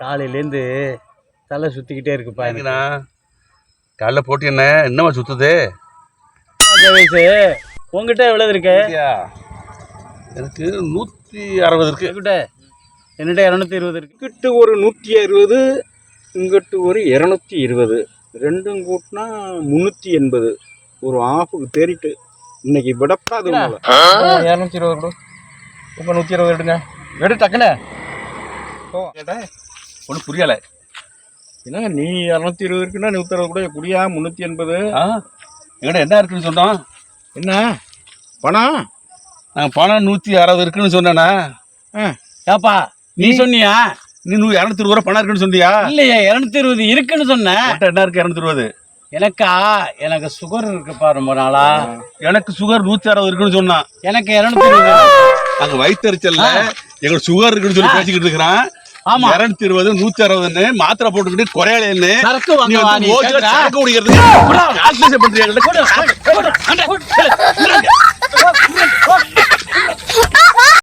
காலையிலேருந்து தலை சுற்றிக்கிட்டே இருக்குப்பா எனக்குண்ணா காலைல போட்டு என்னம்மா சுற்றுது வயசு உங்ககிட்ட எவ்வளவு இருக்கு? எனக்கு 160 இருக்கு. என்னிட்ட 220 இருக்கு. இங்கிட்டு ஒரு 160, இங்கிட்டு ஒரு 220, ரெண்டும் கூட்டினா 380. ஒரு ஆஃபுக்கு தேறிட்டு இன்னைக்கு விடப்படாது. 220 கொடு. இப்போ 120 எடுங்க. எடு டக்குன்னு. ஒன்றும் புரியலை. என்னங்க நீ 220 இருக்குன்னா 160 கூட குடியா 380. எங்கட என்ன இருக்குன்னு சொன்னோம்? என்ன பணம்? நான் பணம் 160 இருக்குன்னு சொன்னேண்ணா. ஏப்பா நீ சொன்னியா? நீ 220 ரூபா பணம் இருக்குன்னு சொன்னியா? இல்லையா, 220 இருக்குன்னு சொன்னேன். என்ன இருக்கு 220? எனக்கு சுகர் இருக்குப்பா ரொம்ப நாளா. எனக்கு சுகர் 160 இருக்குன்னு சொன்னான். எனக்கு 220. அங்க வயிற்றுச்சல்ல எங்களுக்கு சுகர் இருக்குன்னு சொல்லி பேசிக்கிட்டு இருக்கிறான். ஆமா 220 160 மாத்திரை போட்டுக்கிட்டு குறையலன்னு சரக்கு வாங்க சரக்கு குடிக்கிறது